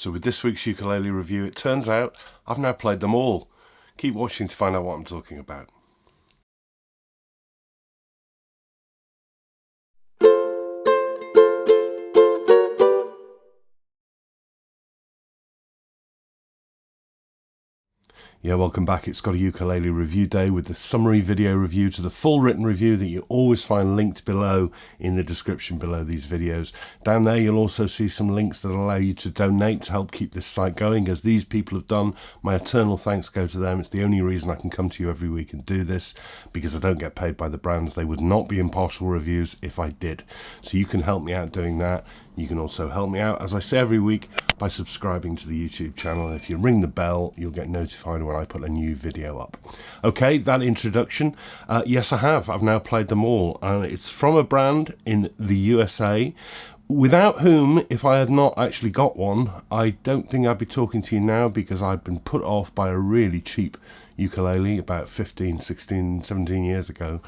So with this week's ukulele review, it turns out I've now played them all. Keep watching to find out what I'm talking about. Yeah, welcome back. It's GotAUkulele review day with the summary video review to the full written review that you always find linked below in the description below these videos. Down there you'll also see some links that allow you to donate to help keep this site going, as these people have done. My eternal thanks go to them. It's the only reason I can come to you every week and do this, because I don't get paid by the brands. They would not be impartial reviews if I did. So you can help me out doing that. You can also help me out, as I say every week, by subscribing to the YouTube channel. If you ring the bell, you'll get notified when I put a new video up. Okay, that introduction. Yes, I have. I've now played them all. It's from a brand in the USA, without whom, if I had not actually got one, I don't think I'd be talking to you now, because I'd been put off by a really cheap ukulele about 15, 16, 17 years ago,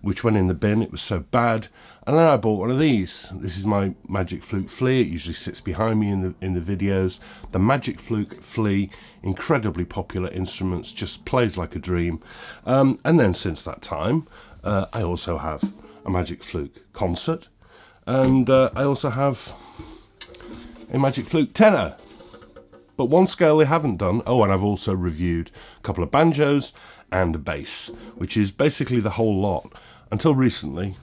which went in the bin. It was so bad, and then I bought one of these. This is my Magic Fluke Flea. It usually sits behind me in the videos. The Magic Fluke Flea, incredibly popular instruments, just plays like a dream. And then since that time, I also have a Magic Fluke Concert, and I also have a Magic Fluke Tenor. But one scale they haven't done, and I've also reviewed a couple of banjos and a bass, which is basically the whole lot, until recently,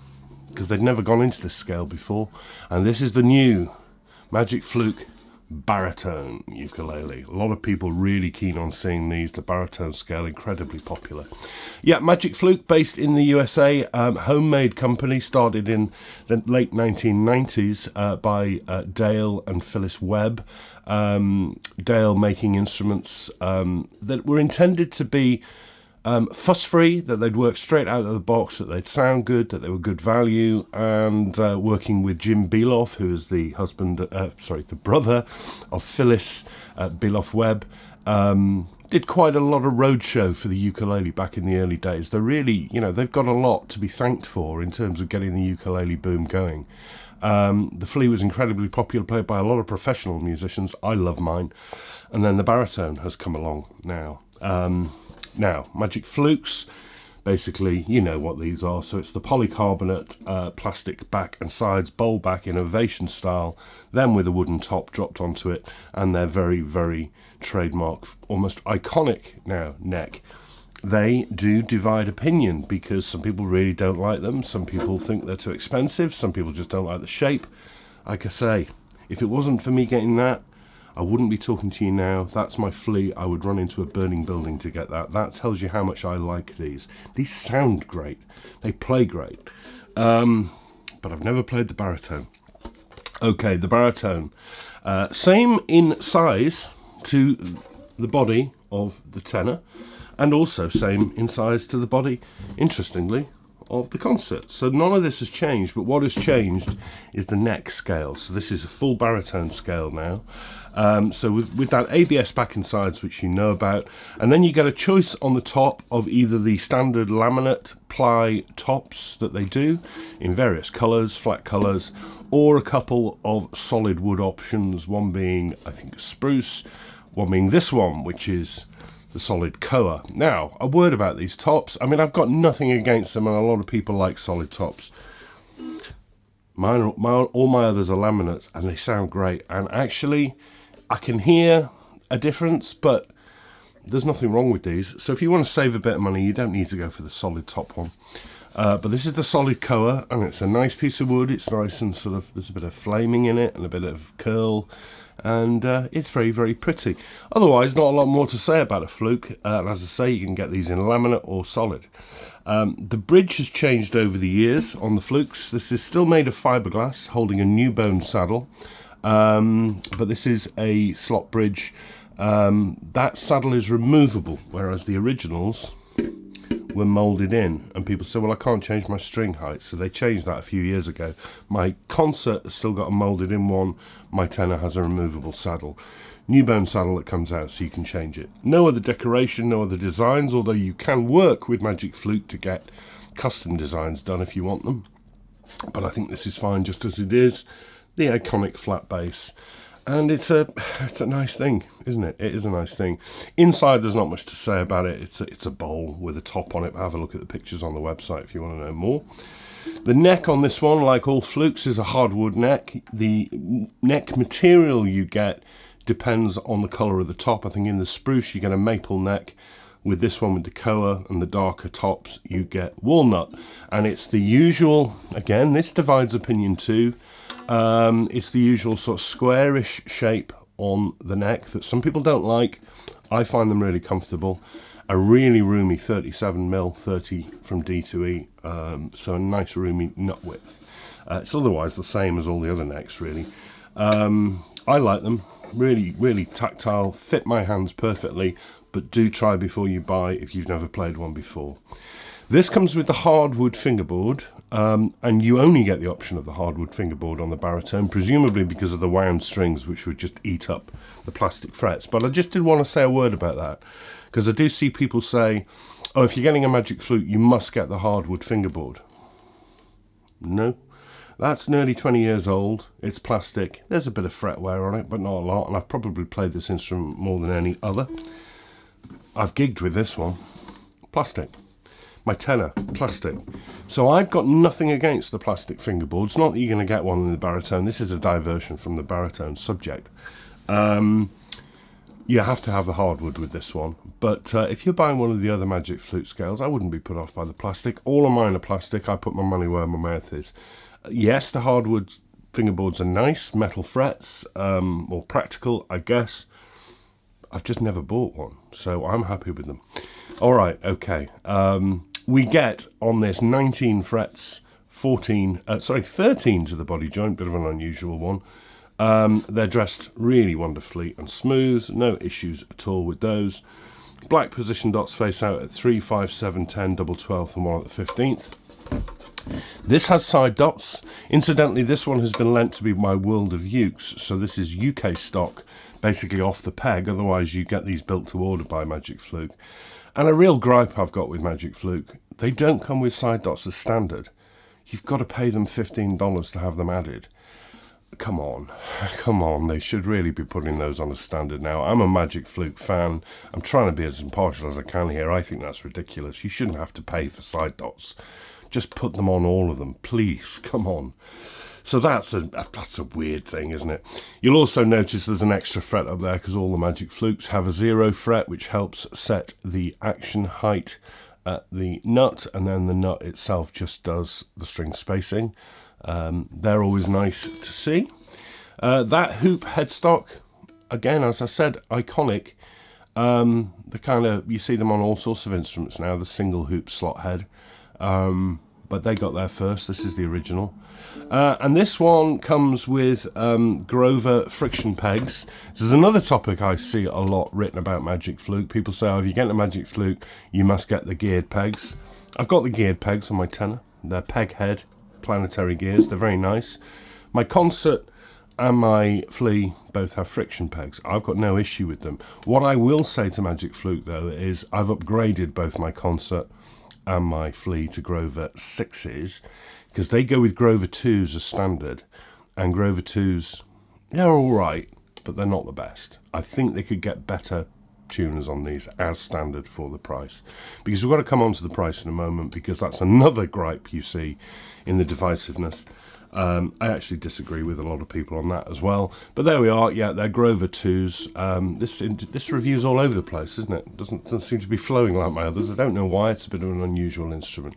because they'd never gone into this scale before. And this is the new Magic Fluke Baritone ukulele. A lot of people really keen on seeing these. The baritone scale, incredibly popular. Yeah, Magic Fluke, based in the USA, homemade company, started in the late 1990s by Dale and Phyllis Webb. Dale making instruments that were intended to be fuss-free, that they'd work straight out of the box, that they'd sound good, that they were good value, and working with Jim Beloff, who is the the brother of Phyllis Beloff Webb, did quite a lot of roadshow for the ukulele back in the early days. They're really, they've got a lot to be thanked for in terms of getting the ukulele boom going. The Flea was incredibly popular, played by a lot of professional musicians. I love mine. And then the baritone has come along now. Now, Magic Flukes, basically, you know what these are. So it's the polycarbonate plastic back and sides, bowl back, innovation style, then with a wooden top dropped onto it, and their very, very trademark, almost iconic now neck. They do divide opinion, because some people really don't like them. Some people think they're too expensive. Some people just don't like the shape. Like I say, if it wasn't for me getting that, I wouldn't be talking to you now. That's my Flea. I would run into a burning building to get that. That tells you how much I like these. These sound great. They play great. But I've never played the baritone. Okay, the baritone. Same in size to the body of the tenor, and also same in size to the body, interestingly, of the concert. So none of this has changed, but what has changed is the neck scale. So this is a full baritone scale now. So with that ABS back and sides, which you know about, and then you get a choice on the top of either the standard laminate ply tops that they do in various colours, flat colours, or a couple of solid wood options, one being, I think, spruce, one being this one, which is the solid koa. Now, a word about these tops. I mean, I've got nothing against them, and a lot of people like solid tops. All my others are laminates, and they sound great. And actually, I can hear a difference, but there's nothing wrong with these. So if you want to save a bit of money, you don't need to go for the solid top one. But this is the solid koa, and it's a nice piece of wood. It's nice and sort of, there's a bit of flaming in it and a bit of curl, and it's very, very pretty. Otherwise, not a lot more to say about a Fluke. And as I say, you can get these in laminate or solid. The bridge has changed over the years on the Flukes. This is still made of fiberglass, holding a new bone saddle, but this is a slot bridge. That saddle is removable, whereas the originals were molded in, and people say, well, I can't change my string height, so they changed that a few years ago. My concert has still got a molded in one. My tenor has a removable saddle, new bone saddle that comes out, so you can change it. No other decoration, no other designs, although you can work with Magic Fluke to get custom designs done if you want them, but I think this is fine just as it is. The iconic flat bass, And it's a nice thing, isn't it? It is a nice thing. Inside, there's not much to say about it. It's a bowl with a top on it. Have a look at the pictures on the website if you want to know more. The neck on this one, like all Flukes, is a hardwood neck. The neck material you get depends on the colour of the top. I think in the spruce you get a maple neck. With this one, with the koa and the darker tops, you get walnut. And it's the usual, again, this divides opinion too. It's the usual sort of squarish shape on the neck that some people don't like. I find them really comfortable. A really roomy 37mm, 30 from D to E, so a nice roomy nut width. It's otherwise the same as all the other necks, really. I like them. Really, really tactile, fit my hands perfectly, but do try before you buy if you've never played one before. This comes with the hardwood fingerboard, and you only get the option of the hardwood fingerboard on the Baritone, presumably because of the wound strings, which would just eat up the plastic frets. But I just did want to say a word about that, because I do see people say, oh, if you're getting a Magic Flute, you must get the hardwood fingerboard. No. That's nearly 20 years old. It's plastic. There's a bit of fret wear on it, but not a lot, and I've probably played this instrument more than any other. I've gigged with this one. Plastic. My tenor, plastic. So I've got nothing against the plastic fingerboards. Not that you're going to get one in the Baritone. This is a diversion from the Baritone subject. You have to have the hardwood with this one. But if you're buying one of the other Magic Flute scales, I wouldn't be put off by the plastic. All of mine are plastic. I put my money where my mouth is. Yes, the hardwood fingerboards are nice, metal frets, more practical, I guess. I've just never bought one, so I'm happy with them. All right, okay. We get on this 19 frets, 13 to the body joint, bit of an unusual one. They're dressed really wonderfully and smooth, no issues at all with those. Black position dots face out at 3, 5, 7, 10, double 12th and one at the 15th. This has side dots. Incidentally, this one has been lent to be my World of Ukes, so this is UK stock, basically off the peg, otherwise you get these built to order by Magic Fluke. And a real gripe I've got with Magic Fluke, they don't come with side dots as standard. You've got to pay them $15 to have them added. Come on, they should really be putting those on as standard now. I'm a Magic Fluke fan. I'm trying to be as impartial as I can here. I think that's ridiculous. You shouldn't have to pay for side dots. Just put them on all of them, please, come on. So that's a weird thing, isn't it? You'll also notice there's an extra fret up there because all the Magic Flukes have a 0 fret, which helps set the action height at the nut, and then the nut itself just does the string spacing. They're always nice to see. That hoop headstock, again, as I said, iconic. The kind of, you see them on all sorts of instruments now, the single hoop slot head. But they got there first. This is the original. And this one comes with Grover friction pegs. This is another topic I see a lot written about Magic Fluke. People say, oh, if you get a Magic Fluke, you must get the geared pegs. I've got the geared pegs on my tenor. They're peg head planetary gears. They're very nice. My concert and my flea both have friction pegs. I've got no issue with them. What I will say to Magic Fluke, though, is I've upgraded both my concert and my flea to Grover 6s, because they go with Grover 2s as standard, and Grover 2s, they're all right, but they're not the best. I think they could get better tuners on these as standard for the price, because we've got to come on to the price in a moment, because that's another gripe you see in the divisiveness. I actually disagree with a lot of people on that as well, but there we are. Yeah, they're Grover 2s. This review's all over the place, isn't it? Doesn't seem to be flowing like my others. I don't know why. It's a bit of an unusual instrument.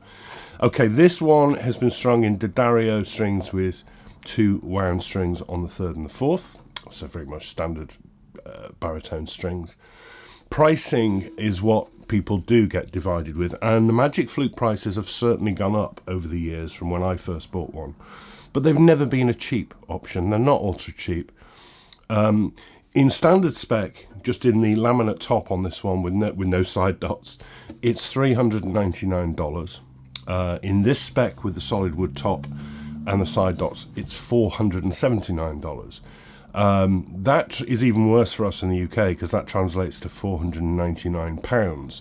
Okay, this one has been strung in D'Addario strings with 2 wound strings on the 3rd and the 4th, so very much standard baritone strings. Pricing is what people do get divided with, and the Magic Fluke prices have certainly gone up over the years from when I first bought one. But they've never been a cheap option. They're not ultra cheap. In standard spec, just in the laminate top on this one with no side dots, it's $399. In this spec with the solid wood top and the side dots, it's $479. That is even worse for us in the UK, because that translates to £499.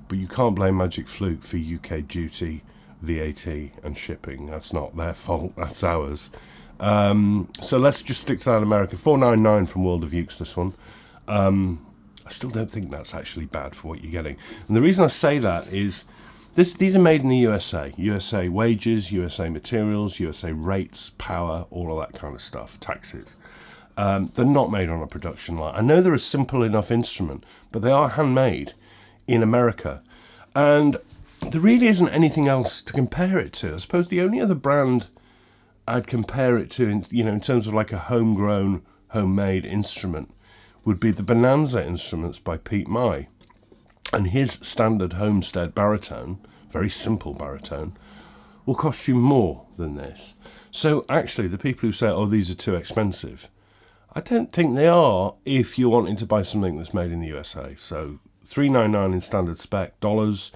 But you can't blame Magic Fluke for UK duty, VAT and shipping. That's not their fault, that's ours. So let's just stick to that American. $4.99 from World of Ukes, this one. I still don't think that's actually bad for what you're getting. And the reason I say that is these are made in the USA. USA wages, USA materials, USA rates, power, all of that kind of stuff, taxes. They're not made on a production line. I know they're a simple enough instrument, but they are handmade in America. And there really isn't anything else to compare it to. I suppose the only other brand I'd compare it to, in terms of like a homegrown, homemade instrument, would be the Bonanza Instruments by Pete Mai. And his standard Homestead baritone, very simple baritone, will cost you more than this. So actually, the people who say, oh, these are too expensive, I don't think they are if you're wanting to buy something that's made in the USA. So $3.99 in standard spec, dollars.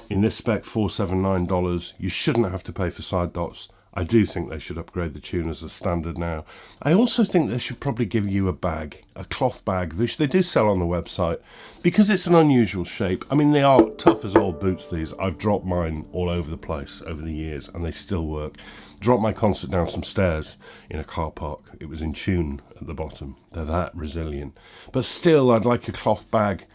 In this spec, $4.79. You shouldn't have to pay for side dots. I do think they should upgrade the tuners as standard now. I also think they should probably give you a bag, a cloth bag, which they do sell on the website, because it's an unusual shape. I mean, they are tough as old boots, these. I've dropped mine all over the place over the years, and they still work. Dropped my concert down some stairs in a car park. It was in tune at the bottom. They're that resilient. But still, I'd like a cloth bag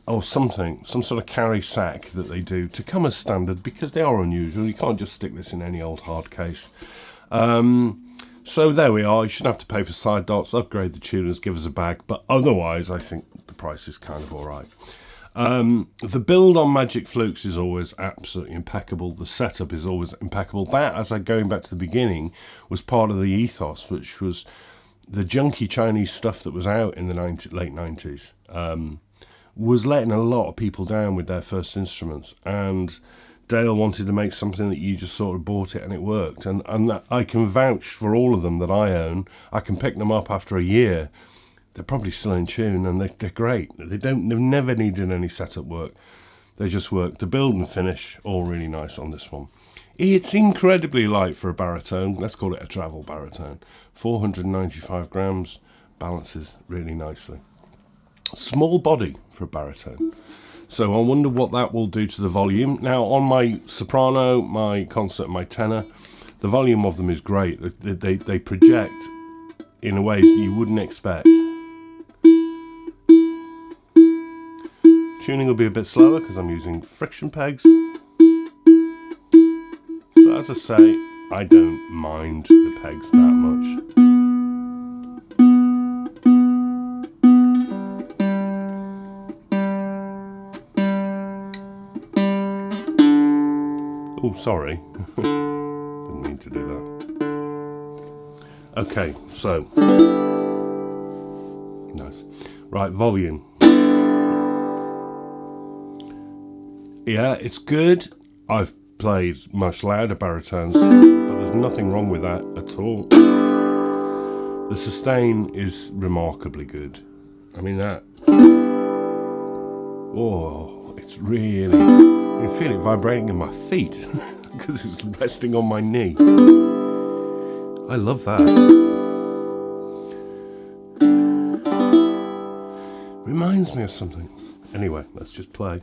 or something, some sort of carry sack that they do to come as standard, because they are unusual. You can't just stick this in any old hard case. So there we are. You shouldn't have to pay for side dots, upgrade the tuners, give us a bag, but otherwise I think the price is kind of all right. The build on Magic Flukes is always absolutely impeccable. The setup is always impeccable. That, as going back to the beginning, was part of the ethos, which was the junky Chinese stuff that was out in the late 90s. Was letting a lot of people down with their first instruments, and Dale wanted to make something that you just sort of bought it and it worked, and that I can vouch for all of them that I own. I can pick them up after a year. They're probably still in tune, and they're great. They've never needed any setup work. They just work. The build and finish, all really nice on this one. It's incredibly light for a baritone. Let's call it a travel baritone. 495 grams, balances really nicely. Small body for a baritone, so I wonder what that will do to the volume. Now, on my soprano, my concert, my tenor, the volume of them is great. They project in ways that you wouldn't expect. Tuning will be a bit slower because I'm using friction pegs, but as I say, I don't mind the pegs that much. Oh, sorry. Didn't mean to do that. Okay, so. Nice. Right, volume. Yeah, it's good. I've played much louder baritones, but there's nothing wrong with that at all. The sustain is remarkably good. I mean, that. Oh, it's really. I can feel it vibrating in my feet because it's resting on my knee. I love that. Reminds me of something. Anyway, let's just play.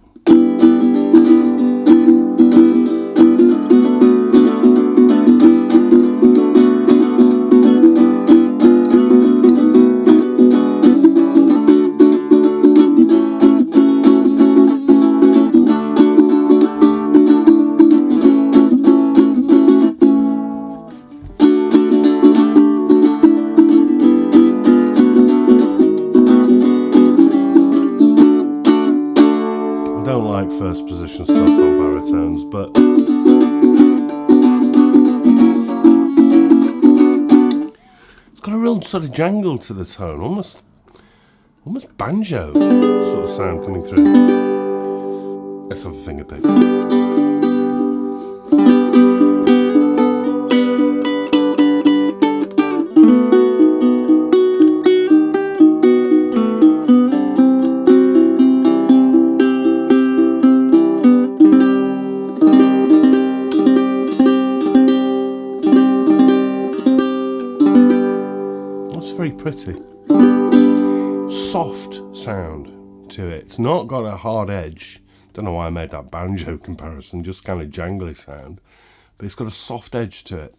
First position stuff on baritones, but it's got a real sort of jangle to the tone, almost banjo sort of sound coming through. Let's have a finger pick. Very pretty, soft sound to it. It's not got a hard edge. Don't know why I made that banjo comparison, just kind of jangly sound, but it's got a soft edge to it.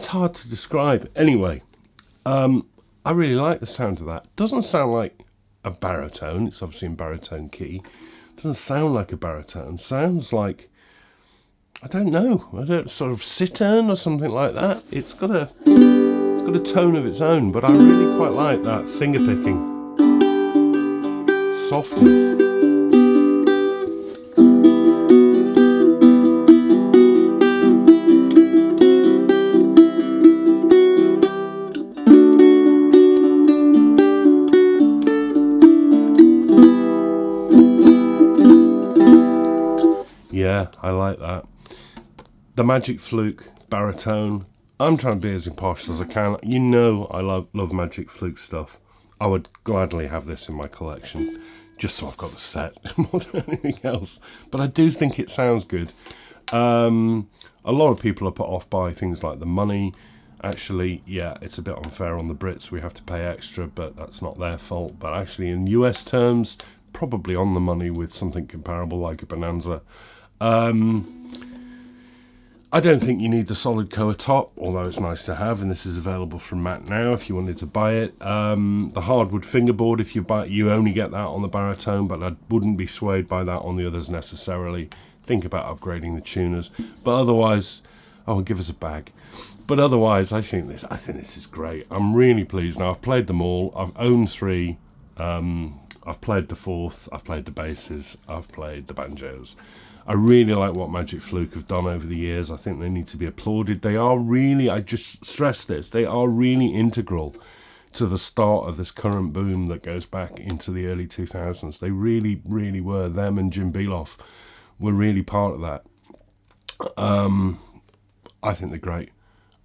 hard to describe. Anyway, I really like the sound of that. Doesn't sound like a baritone. It's obviously in baritone key. Doesn't sound like a baritone. Sounds like, I don't know, sort of cittern or something like that. It's got a tone of its own, but I really quite like that finger picking softness. Yeah, I like that. The Magic Fluke baritone. I'm trying to be as impartial as I can. You know I love Magic Fluke stuff. I would gladly have this in my collection, just so I've got the set more than anything else. But I do think it sounds good. A lot of people are put off by things like the money. Actually, yeah, it's a bit unfair on the Brits. We have to pay extra, but that's not their fault. But actually, in US terms, probably on the money with something comparable like a Bonanza. I don't think you need the solid Koa top, although it's nice to have, and this is available from Matt now if you wanted to buy it. The hardwood fingerboard, if you buy it, you only get that on the baritone, but I wouldn't be swayed by that on the others necessarily. Think about upgrading the tuners, but otherwise, oh, give us a bag. But otherwise, I think this is great. I'm really pleased. Now I've played them all. I've owned 3. I've played the 4th. I've played the basses. I've played the banjos. I really like what Magic Fluke have done over the years. I think they need to be applauded. They are really, I just stress this, they are really integral to the start of this current boom that goes back into the early 2000s. They really, really were. Them and Jim Beloff were really part of that. I think they're great.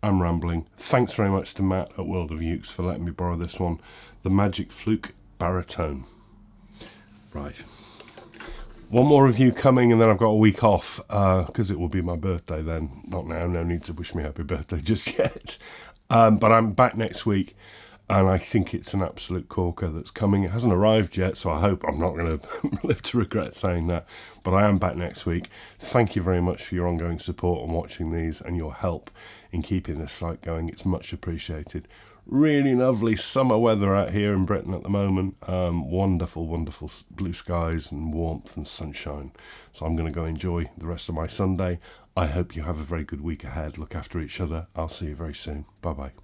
I'm rambling. Thanks very much to Matt at World of Ukes for letting me borrow this one. The Magic Fluke baritone. Right. One more review coming, and then I've got a week off because it will be my birthday then. Not now, no need to wish me happy birthday just yet. But I'm back next week, and I think it's an absolute corker that's coming. It hasn't arrived yet, so I hope I'm not going to live to regret saying that. But I am back next week. Thank you very much for your ongoing support and watching these and your help in keeping this site going. It's much appreciated. Really lovely summer weather out here in Britain at the moment. Wonderful, wonderful blue skies and warmth and sunshine. So I'm going to go enjoy the rest of my Sunday. I hope you have a very good week ahead. Look after each other. I'll see you very soon. Bye-bye.